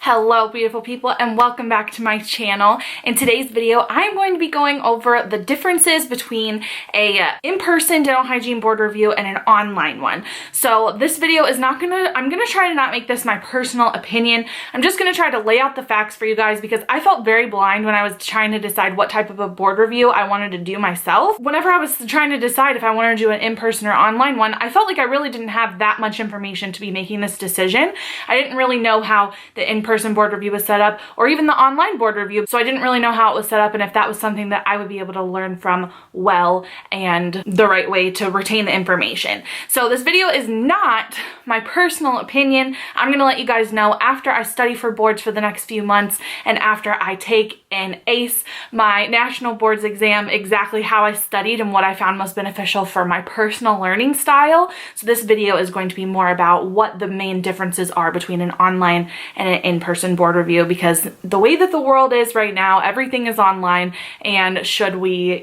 Hello beautiful people and welcome back to my channel. In today's video I'm going to be going over the differences between a in-person dental hygiene board review and an online one. So this video is I'm gonna try to not make this my personal opinion. I'm just gonna try to lay out the facts for you guys because I felt very blind when I was trying to decide what type of a board review I wanted to do myself. Whenever I was trying to decide if I wanted to do an in-person or online one, I felt like I really didn't have that much information to be making this decision. I didn't really know how the in-person board review was set up or even the online board review, so I didn't really know how it was set up and if that was something that I would be able to learn from well and the right way to retain the information. So this video is not my personal opinion. I'm gonna let you guys know after I study for boards for the next few months and after I take and ace my national boards exam exactly how I studied and what I found most beneficial for my personal learning style. So this video is going to be more about what the main differences are between an online and an in-person board review, because the way that the world is right now, everything is online, and should we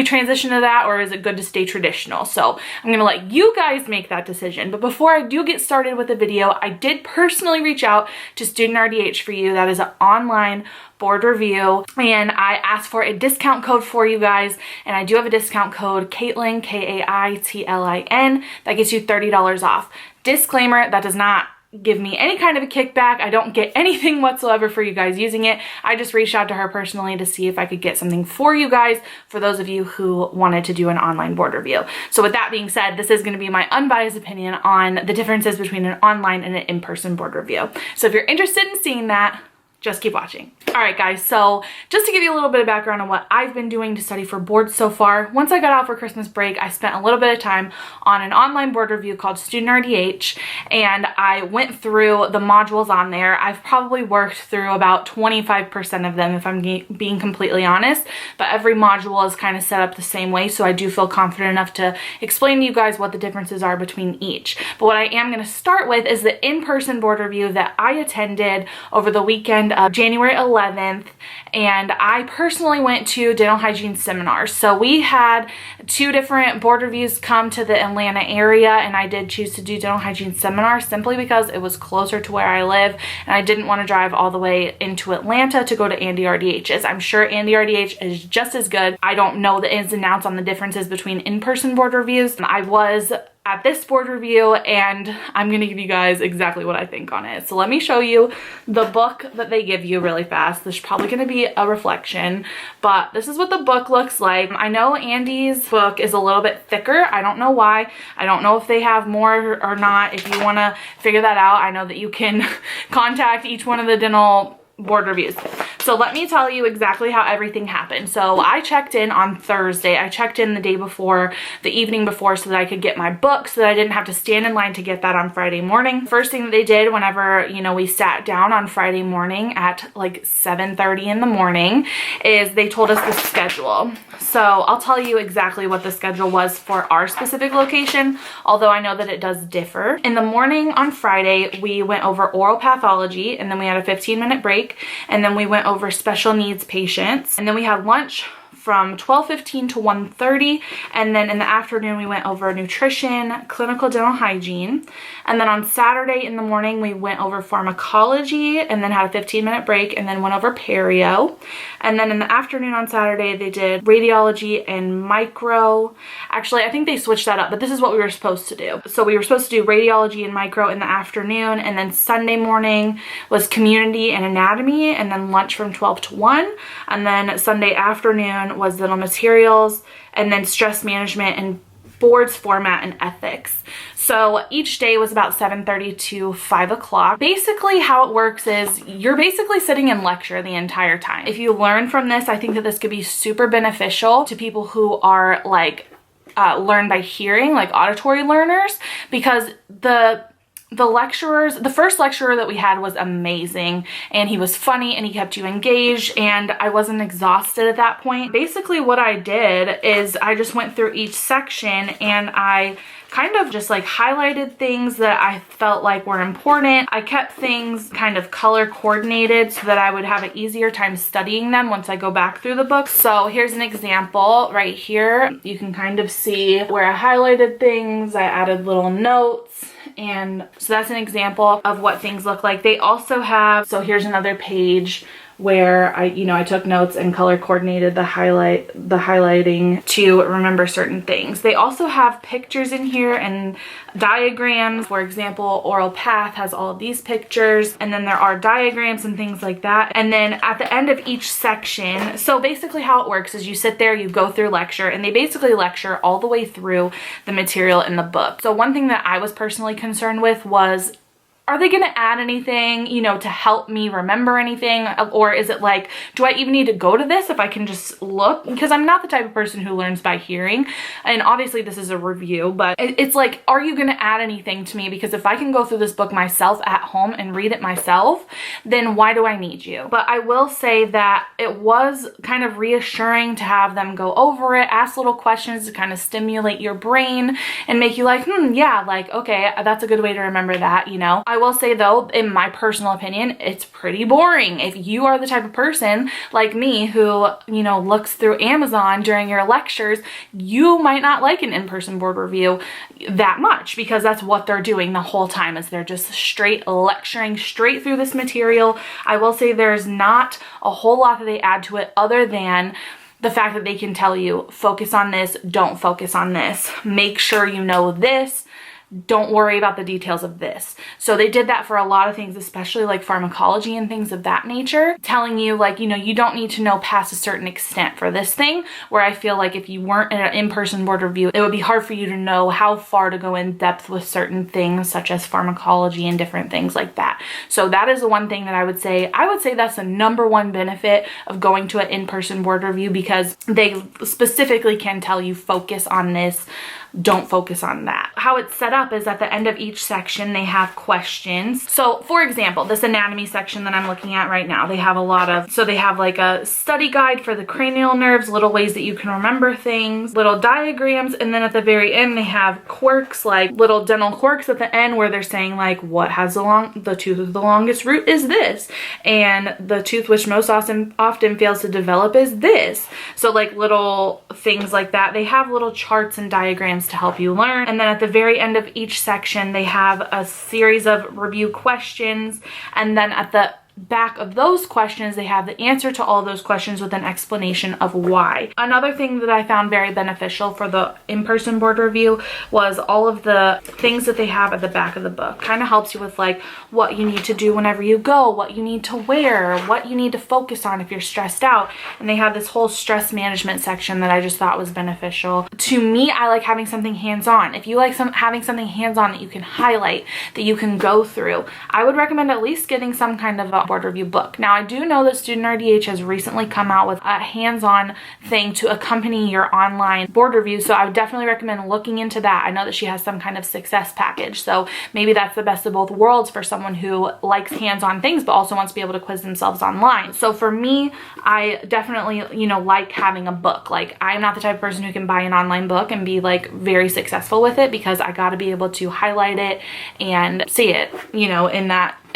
transition to that, or is it good to stay traditional? So I'm gonna let you guys make that decision. But before I do get started with the video, I did personally reach out to STUDENTRDH for you. That is an online board review, and I asked for a discount code for you guys, and I do have a discount code, KAITLIN, KAITLIN, that gets you $30 off. Disclaimer, that does not give me any kind of a kickback. I don't get anything whatsoever for you guys using it. I just reached out to her personally to see if I could get something for you guys, for those of you who wanted to do an online board review. So with that being said, this is going to be my unbiased opinion on the differences between an online and an in-person board review. So if you're interested in seeing that, just keep watching. All right guys, so just to give you a little bit of background on what I've been doing to study for boards so far, once I got out for Christmas break, I spent a little bit of time on an online board review called STUDENTRDH, and I went through the modules on there. I've probably worked through about 25% of them if I'm being completely honest, but every module is kind of set up the same way, so I do feel confident enough to explain to you guys what the differences are between each. But what I am going to start with is the in-person board review that I attended over the weekend of January 11th, and I personally went to dental hygiene seminars. So we had two different board reviews come to the Atlanta area, and I did choose to do dental hygiene seminars simply because it was closer to where I live and I didn't want to drive all the way into Atlanta to go to NDRDH's. I'm sure NDRDH is just as good. I don't know the ins and outs on the differences between in-person board reviews. I was at this board review and I'm gonna give you guys exactly what I think on it. So let me show you the book that they give you really fast. There's probably gonna be a reflection, but this is what the book looks like. I know Andy's book is a little bit thicker. I don't know why. I don't know if they have more or not. If you wanna figure that out, I know that you can contact each one of the dental board reviews. So let me tell you exactly how everything happened. So I checked in on Thursday. I checked in the day before, the evening before, so that I could get my book so that I didn't have to stand in line to get that on Friday morning. First thing that they did whenever, we sat down on Friday morning at like 7:30 in the morning is they told us the schedule. So I'll tell you exactly what the schedule was for our specific location, although I know that it does differ. In the morning on Friday, we went over oral pathology, and then we had a 15-minute break, and then we went over special needs patients, and then we had lunch from 12:15 to 1:30, and then in the afternoon we went over nutrition, clinical dental hygiene, and then on Saturday in the morning we went over pharmacology and then had a 15-minute break and then went over perio, and then in the afternoon on Saturday they did radiology and micro. Actually, I think they switched that up, but this is what we were supposed to do. So we were supposed to do radiology and micro in the afternoon, and then Sunday morning was community and anatomy, and then lunch from 12 to 1, and then Sunday afternoon was dental materials, and then stress management and boards format and ethics. So each day was about 7:30 to 5 o'clock. Basically how it works is you're basically sitting in lecture the entire time. If you learn from this, I think that this could be super beneficial to people who are like learn by hearing, like auditory learners, because the first lecturer that we had was amazing, and he was funny and he kept you engaged, and I wasn't exhausted at that point. Basically what I did is I just went through each section and I kind of just like highlighted things that I felt like were important. I kept things kind of color coordinated so that I would have an easier time studying them once I go back through the book. So here's an example right here. You can kind of see where I highlighted things. I added little notes And so that's an example of what things look like. They also have, so here's another page where I took notes and color coordinated the highlighting to remember certain things. They also have pictures in here and diagrams. For example, Oral Path has all of these pictures, and then there are diagrams and things like that. And then at the end of each section, so basically how it works is you sit there, you go through lecture, and they basically lecture all the way through the material in the book. So one thing that I was personally concerned with was, are they going to add anything, to help me remember anything? Or is it like, do I even need to go to this if I can just look? Because I'm not the type of person who learns by hearing. And obviously this is a review, but it's like, are you going to add anything to me? Because if I can go through this book myself at home and read it myself, then why do I need you? But I will say that it was kind of reassuring to have them go over it, ask little questions to kind of stimulate your brain and make you like, yeah, like, okay, that's a good way to remember that, I will say though, in my personal opinion, it's pretty boring. If you are the type of person like me who, looks through Amazon during your lectures, you might not like an in-person board review that much, because that's what they're doing the whole time, is they're just straight lecturing straight through this material. I will say there's not a whole lot that they add to it other than the fact that they can tell you, focus on this, don't focus on this, make sure you know this, don't worry about the details of this. So they did that for a lot of things, especially like pharmacology and things of that nature, telling you like, you don't need to know past a certain extent for this thing, where I feel like if you weren't in an in-person board review, it would be hard for you to know how far to go in depth with certain things such as pharmacology and different things like that. So that is the one thing that I would say that's the number one benefit of going to an in-person board review, because they specifically can tell you, focus on this, don't focus on that. How it's set up is at the end of each section, they have questions. So for example, this anatomy section that I'm looking at right now, they have they have like a study guide for the cranial nerves, little ways that you can remember things, little diagrams, and then at the very end, they have quirks, like little dental quirks at the end where they're saying like, what has the tooth with the longest root is this, and the tooth which most often fails to develop is this. So like little things like that. They have little charts and diagrams to help you learn. And then at the very end of each section, they have a series of review questions. And then at the back of those questions, they have the answer to all those questions with an explanation of why. Another thing that I found very beneficial for the in-person board review was all of the things that they have at the back of the book. Kind of helps you with like what you need to do whenever you go, what you need to wear, what you need to focus on if you're stressed out. And they have this whole stress management section that I just thought was beneficial. To me, I like having something hands-on. If you like having something hands-on that you can highlight, that you can go through, I would recommend at least getting some kind of a board review book. Now, I do know that STUDENTRDH has recently come out with a hands-on thing to accompany your online board review, so I would definitely recommend looking into that. I know that she has some kind of success package, so maybe that's the best of both worlds for someone who likes hands-on things but also wants to be able to quiz themselves online. So for me, I definitely, like having a book. Like, I'm not the type of person who can buy an online book and be like very successful with it, because I got to be able to highlight it and see it, in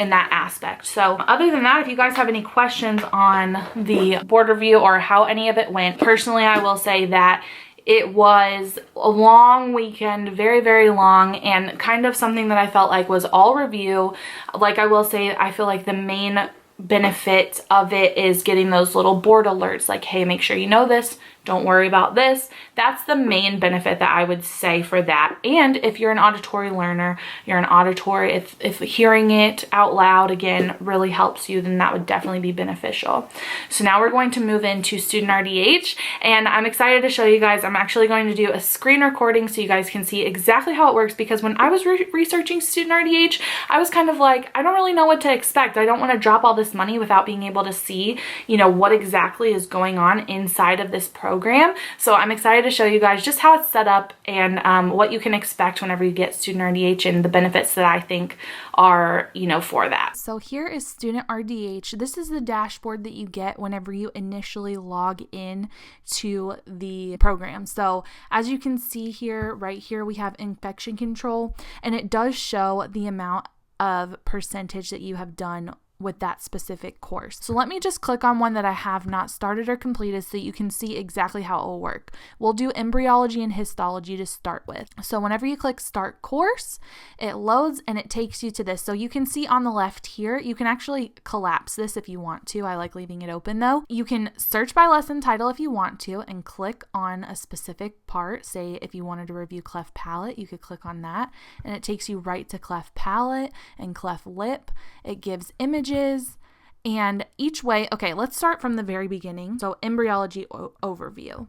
that aspect. So other than that, if you guys have any questions on the board review or how any of it went, personally, I will say that it was a long weekend, very, very long, and kind of something that I felt like was all review. Like I will say, I feel like the main benefit of it is getting those little board alerts like, hey, make sure you know this, don't worry about this. That's the main benefit that I would say for that. And if you're an auditory learner, you're an auditory, if hearing it out loud again really helps you, then that would definitely be beneficial. So now we're going to move into STUDENTRDH, and I'm excited to show you guys. I'm actually going to do a screen recording so you guys can see exactly how it works, because when I was researching STUDENTRDH, I was kind of like, I don't really know what to expect. I don't want to drop all this money without being able to see, what exactly is going on inside of this program. So I'm excited to show you guys just how it's set up and what you can expect whenever you get STUDENTRDH and the benefits that I think are, for that. So here is STUDENTRDH. This is the dashboard that you get whenever you initially log in to the program. So as you can see here, right here, we have infection control, and it does show the amount of percentage that you have done with that specific course. So let me just click on one that I have not started or completed so you can see exactly how it will work. We'll do embryology and histology to start with. So whenever you click start course, it loads and it takes you to this. So you can see on the left here, you can actually collapse this if you want to. I like leaving it open though. You can search by lesson title if you want to and click on a specific part. Say if you wanted to review cleft palate, you could click on that and it takes you right to cleft palate and cleft lip. It gives images and each way. Okay, let's start from the very beginning. So embryology overview.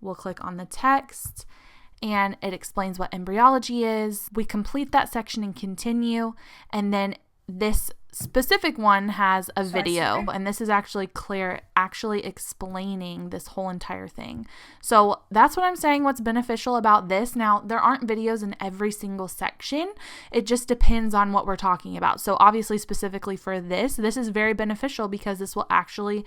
We'll click on the text and it explains what embryology is. We complete that section and continue. And then this specific one has a video, and this is actually Claire actually explaining this whole entire thing. So that's what I'm saying, what's beneficial about this. Now, there aren't videos in every single section. It just depends on what we're talking about. So obviously, specifically for this is very beneficial because this will actually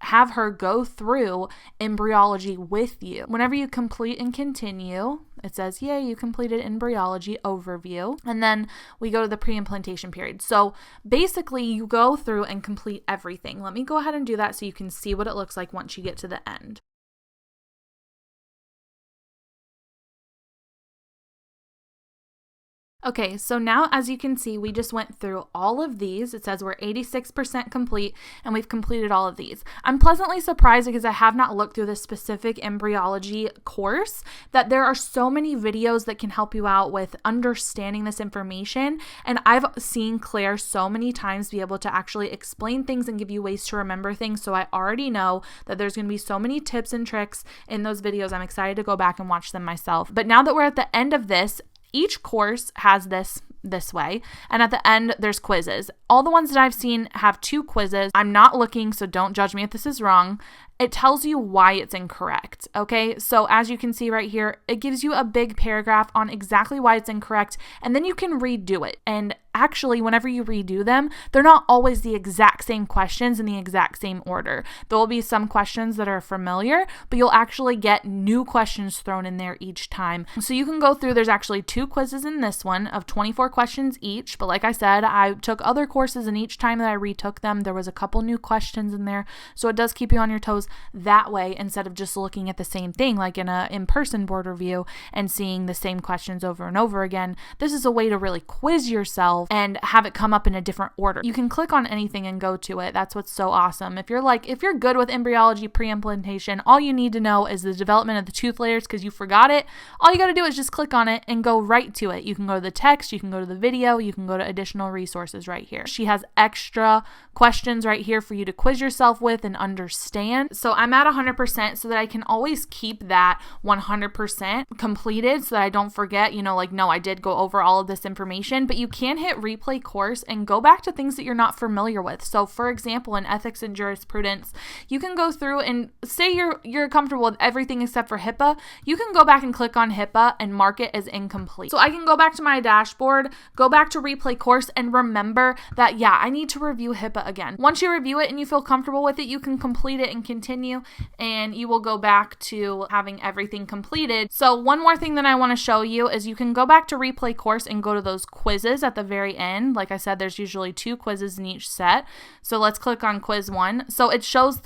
have her go through embryology with you. Whenever you complete and continue, it says, yay, you completed embryology overview. And then we go to the pre-implantation period. So basically you go through and complete everything. Let me go ahead and do that so you can see what it looks like once you get to the end. Okay, so now as you can see, we just went through all of these. It says we're 86% complete and we've completed all of these. I'm pleasantly surprised because I have not looked through this specific embryology course that there are so many videos that can help you out with understanding this information. And I've seen Claire so many times be able to actually explain things and give you ways to remember things. So I already know that there's going to be so many tips and tricks in those videos. I'm excited to go back and watch them myself. But now that we're at the end of this, each course has this way, and at the end there's quizzes. All the ones that I've seen have 2 quizzes. I'm not looking, so don't judge me if this is wrong. It tells you why it's incorrect, okay? So as you can see right here, it gives you a big paragraph on exactly why it's incorrect, and then you can redo it. And actually, whenever you redo them, they're not always the exact same questions in the exact same order. There will be some questions that are familiar, but you'll actually get new questions thrown in there each time. So you can go through, there's actually 2 quizzes in this one of 24 questions each, but like I said, I took other courses and each time that I retook them, there was a couple new questions in there. So it does keep you on your toes that way instead of just looking at the same thing like in a in-person board review and seeing the same questions over and over again. This is a way to really quiz yourself and have it come up in a different order. You can click on anything and go to it. That's what's so awesome. If you're good with embryology pre-implantation, all you need to know is the development of the tooth layers because you forgot it. All you got to do is just click on it and go right to it. You can go to the text, you can go to the video, you can go to additional resources right here. She has extra questions right here for you to quiz yourself with and understand. So I'm at 100% so that I can always keep that 100% completed so that I don't forget, no, I did go over all of this information, but you can hit replay course and go back to things that you're not familiar with. So for example, in ethics and jurisprudence, you can go through and say you're comfortable with everything except for HIPAA. You can go back and click on HIPAA and mark it as incomplete. So I can go back to my dashboard, go back to replay course and remember that, yeah, I need to review HIPAA again. Once you review it and you feel comfortable with it, you can complete it and continue and you will go back to having everything completed. So one more thing that I want to show you is you can go back to replay course and go to those quizzes at the very end. Like I said, there's usually 2 quizzes in each set. So let's click on quiz 1. So it shows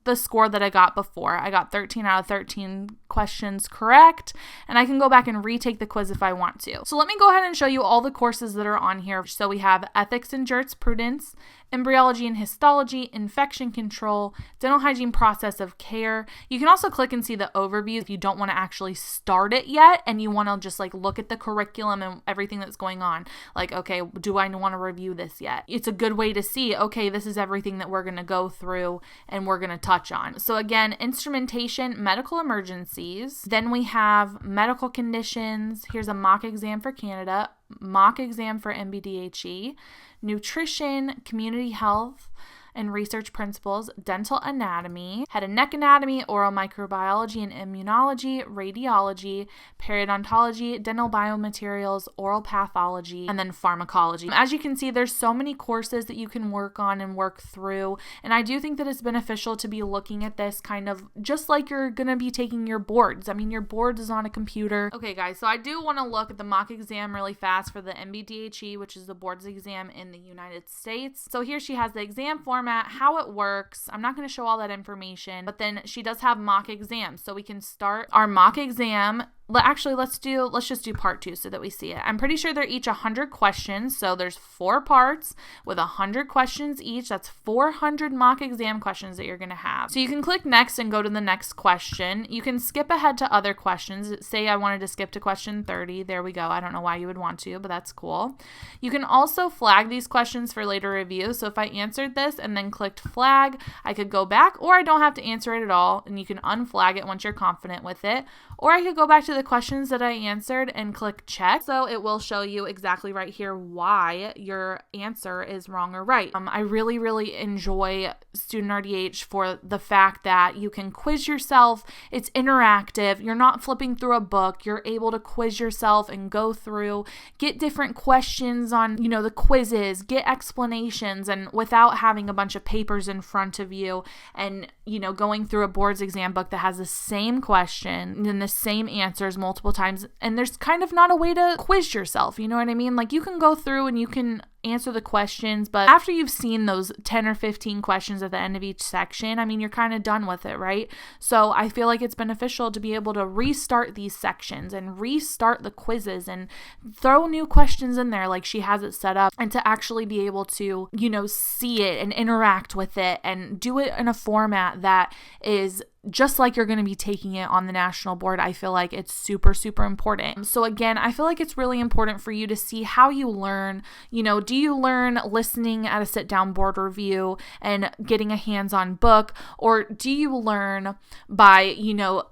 the score that I got before. I got 13 out of 13 questions correct, and I can go back and retake the quiz if I want to. So let me go ahead and show you all the courses that are on here. So we have ethics and jurisprudence, embryology and histology, infection control, dental hygiene process of care. You can also click and see the overview if you don't want to actually start it yet and you want to just look at the curriculum and everything that's going on. Okay, do I want to review this yet? It's a good way to see, okay, this is everything that we're going to go through and we're going to touch on. So again, instrumentation, medical emergencies. Then we have medical conditions. Here's a mock exam for Canada, mock exam for MBDHE, nutrition, community health, and research principles, dental anatomy, head and neck anatomy, oral microbiology and immunology, radiology, periodontology, dental biomaterials, oral pathology, and then pharmacology. As you can see, there's so many courses that you can work on and work through, and I do think that it's beneficial to be looking at this kind of just like you're going to be taking your boards. I mean, your boards is on a computer. Okay, guys, so I do want to look at the mock exam really fast for the MBDHE, which is the boards exam in the United States. So here she has the exam format, how it works. I'm not going to show all that information, but then she does have mock exams. So we can start our mock exam. Actually, let's just do part 2 so that we see it. I'm pretty sure they're each 100 questions. So there's 4 parts with 100 questions each. That's 400 mock exam questions that you're going to have. So you can click next and go to the next question. You can skip ahead to other questions. Say I wanted to skip to question 30. There we go. I don't know why you would want to, but that's cool. You can also flag these questions for later review. So if I answered this and then clicked flag, I could go back, or I don't have to answer it at all, and you can unflag it once you're confident with it. Or I could go back to the questions that I answered and click check. So it will show you exactly right here why your answer is wrong or right. I really, really enjoy STUDENTRDH for the fact that you can quiz yourself. It's interactive. You're not flipping through a book. You're able to quiz yourself and go through, get different questions on, the quizzes, get explanations, and without having a bunch of papers in front of you and, going through a boards exam book that has the same question and the same answers multiple times, and there's kind of not a way to quiz yourself, you know what I mean? Like, you can go through and you can answer the questions, but after you've seen those 10 or 15 questions at the end of each section, I mean, you're kind of done with it, right? So I feel like it's beneficial to be able to restart these sections and restart the quizzes and throw new questions in there like she has it set up, and to actually be able to, see it and interact with it and do it in a format that is just like you're going to be taking it on the national board. I feel like it's super, super important. So again, I feel like it's really important for you to see how you learn. Do you learn listening at a sit-down board review and getting a hands-on book, or do you learn by,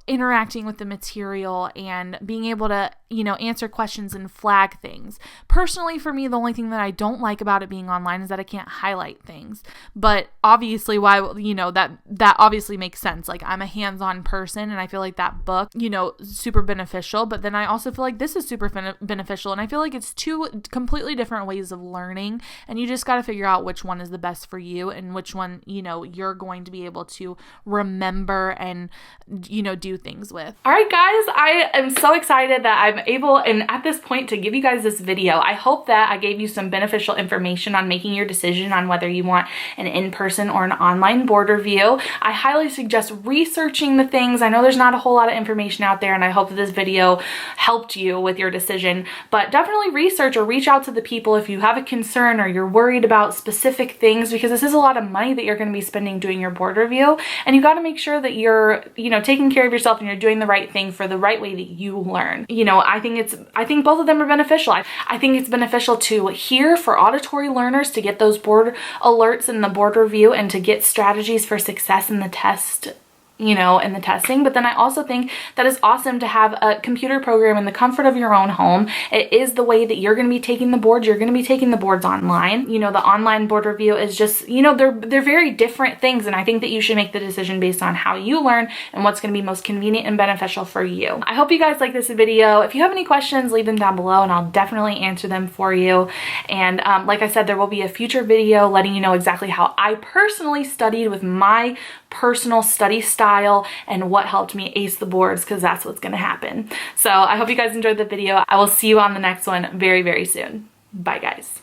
interacting with the material and being able to, answer questions and flag things? Personally, for me, the only thing that I don't like about it being online is that I can't highlight things. But obviously, that obviously makes sense. Like, I'm a hands-on person, and I feel like that book, super beneficial. But then I also feel like this is super beneficial, and I feel like it's 2 completely different ways of learning, and you just got to figure out which one is the best for you and which one, you're going to be able to remember and, do things with. All right, guys, I am so excited that I'm able, and at this point, to give you guys this video. I hope that I gave you some beneficial information on making your decision on whether you want an in-person or an online board review. I highly suggest researching the things. I know there's not a whole lot of information out there, and I hope that this video helped you with your decision, but definitely research or reach out to the people if you have a concern or you're worried about specific things, because this is a lot of money that you're going to be spending doing your board review, and you got to make sure that you're, taking care of yourself and you're doing the right thing for the right way that you learn. I think both of them are beneficial. I think it's beneficial to hear for auditory learners to get those board alerts in the board review and to get strategies for success in the test, in the testing. But then I also think that it's awesome to have a computer program in the comfort of your own home. It is the way that you're going to be taking the boards. You're going to be taking the boards online. The online board review is just, they're very different things. And I think that you should make the decision based on how you learn and what's going to be most convenient and beneficial for you. I hope you guys like this video. If you have any questions, leave them down below and I'll definitely answer them for you. And like I said, there will be a future video letting you know exactly how I personally studied with my personal study style and what helped me ace the boards, because that's what's going to happen. So I hope you guys enjoyed the video. I will see you on the next one very, very soon. Bye, guys.